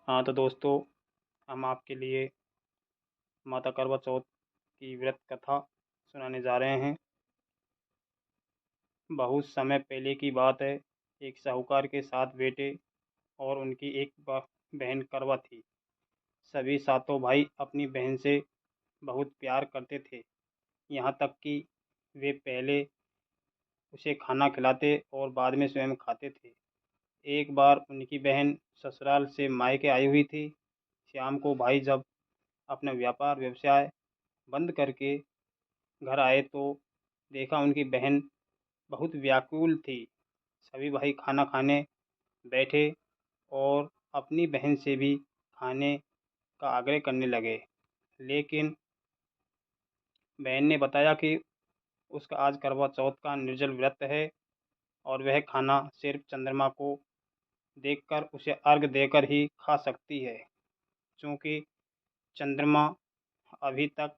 हाँ तो दोस्तों, हम आपके लिए माता करवा चौथ की व्रत कथा सुनाने जा रहे हैं। बहुत समय पहले की बात है। एक साहूकार के 7 बेटे और उनकी एक बहन करवा थी। सभी सातों भाई अपनी बहन से बहुत प्यार करते थे, यहाँ तक कि वे पहले उसे खाना खिलाते और बाद में स्वयं खाते थे। एक बार उनकी बहन ससुराल से मायके आई हुई थी। शाम को भाई जब अपना व्यापार व्यवसाय बंद करके घर आए तो देखा उनकी बहन बहुत व्याकुल थी। सभी भाई खाना खाने बैठे और अपनी बहन से भी खाने का आग्रह करने लगे, लेकिन बहन ने बताया कि उसका आज करवा चौथ का निर्जल व्रत है और वह खाना सिर्फ चंद्रमा को देखकर उसे अर्घ देकर ही खा सकती है, क्योंकि चंद्रमा अभी तक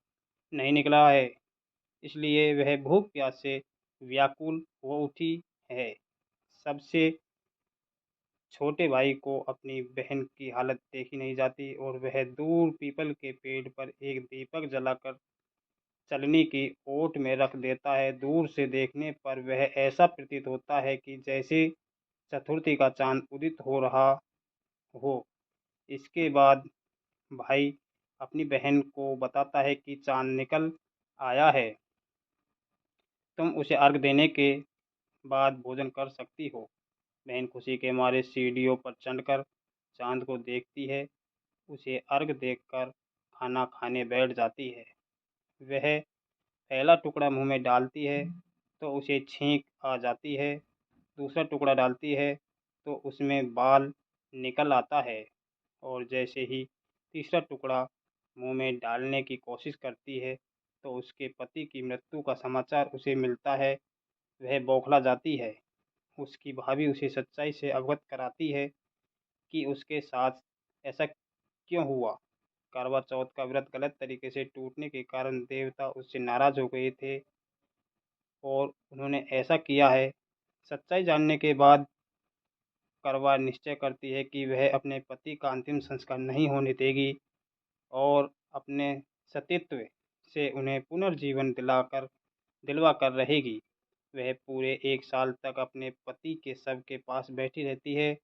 नहीं निकला है। इसलिए वह भूख प्यास से व्याकुल हो उठी है। सबसे छोटे भाई को अपनी बहन की हालत देखी नहीं जाती और वह दूर पीपल के पेड़ पर एक दीपक जलाकर चलनी की ओट में रख देता है। दूर से देखने पर वह ऐसा प्रतीत होता है कि जैसे चतुर्थी का चांद उदित हो रहा हो। इसके बाद भाई अपनी बहन को बताता है कि चांद निकल आया है, तुम उसे अर्घ देने के बाद भोजन कर सकती हो। बहन खुशी के मारे सीढ़ियों पर चढ़कर चांद को देखती है। उसे अर्घ देखकर खाना खाने बैठ जाती है। वह पहला टुकड़ा मुंह में डालती है तो उसे छींक आ जाती है। दूसरा टुकड़ा डालती है तो उसमें बाल निकल आता है और जैसे ही तीसरा टुकड़ा मुंह में डालने की कोशिश करती है तो उसके पति की मृत्यु का समाचार उसे मिलता है। वह बौखला जाती है। उसकी भाभी उसे सच्चाई से अवगत कराती है कि उसके साथ ऐसा क्यों हुआ। करवा चौथ का व्रत गलत तरीके से टूटने के कारण देवता उससे नाराज हो गए थे और उन्होंने ऐसा किया है। सच्चाई जानने के बाद करवा निश्चय करती है कि वह अपने पति का अंतिम संस्कार नहीं होने देगी और अपने सतीत्व से उन्हें पुनर्जीवन दिलवा कर रहेगी। वह पूरे 1 साल तक अपने पति के शव के पास बैठी रहती है,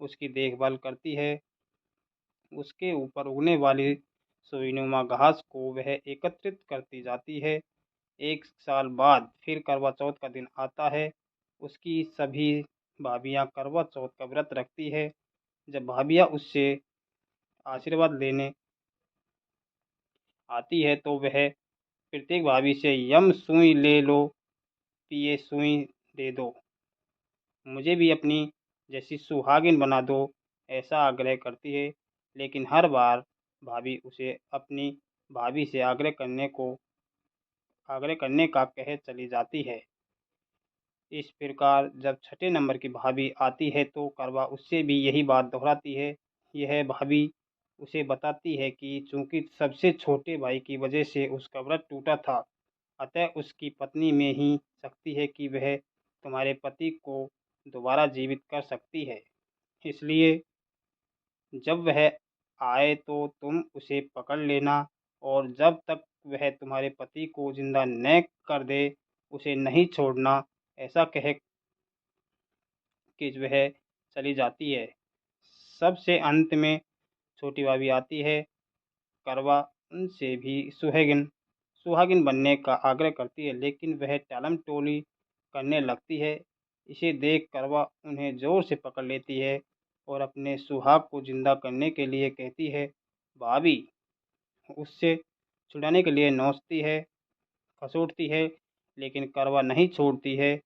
उसकी देखभाल करती है। उसके ऊपर उगने वाली सुईनुमा घास को वह एकत्रित करती जाती है। 1 साल बाद फिर करवा चौथ का दिन आता है। उसकी सभी भाभियाँ करवा चौथ का व्रत रखती है। जब भाभियाँ उससे आशीर्वाद लेने आती है तो वह प्रत्येक भाभी से यम सुई ले लो, पिए सुई दे दो, मुझे भी अपनी जैसी सुहागिन बना दो, ऐसा आग्रह करती है। लेकिन हर बार भाभी उसे अपनी भाभी से आग्रह करने का कह चली जाती है। इस प्रकार जब छठे नंबर की भाभी आती है तो करवा उससे भी यही बात दोहराती है। यह भाभी उसे बताती है कि चूंकि सबसे छोटे भाई की वजह से उसका व्रत टूटा था, अतः उसकी पत्नी में ही शक्ति है कि वह तुम्हारे पति को दोबारा जीवित कर सकती है। इसलिए जब वह आए तो तुम उसे पकड़ लेना और जब तक वह तुम्हारे पति को जिंदा न कर दे उसे नहीं छोड़ना, ऐसा कह कि वह चली जाती है। सबसे अंत में छोटी भाभी आती है। करवा उनसे भी सुहागिन बनने का आग्रह करती है, लेकिन वह टालम-टोली करने लगती है। इसे देख करवा उन्हें ज़ोर से पकड़ लेती है और अपने सुहाग को जिंदा करने के लिए कहती है। भाभी उससे छुड़ाने के लिए नोचती है, खसोटती है, लेकिन करवा नहीं छोड़ती है।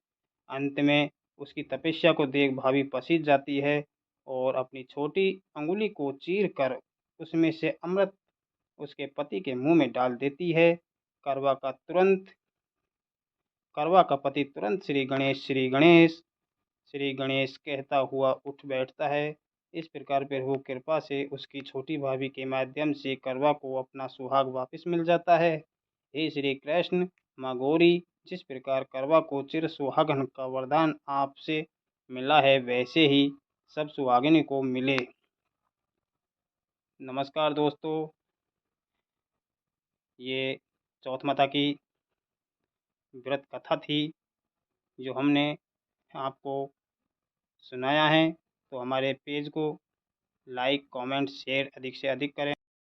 अंत में उसकी तपस्या को देख भाभी पसीज जाती है और अपनी छोटी अंगुली को चीर कर उसमें से अमृत उसके पति के मुंह में डाल देती है। करवा का तुरंत करवा का पति तुरंत श्री गणेश कहता हुआ उठ बैठता है। इस प्रकार प्रभु कृपा से उसकी छोटी भाभी के माध्यम से करवा को अपना सुहाग वापस मिल जाता है। हे श्री कृष्ण, माँ गौरी, जिस प्रकार करवा को चिर सुहागन का वरदान आपसे मिला है, वैसे ही सब सुहागिन को मिले। नमस्कार दोस्तों, ये चौथ माता की व्रत कथा थी जो हमने आपको सुनाया है। तो हमारे पेज को लाइक, कमेंट, शेयर अधिक से अधिक करें।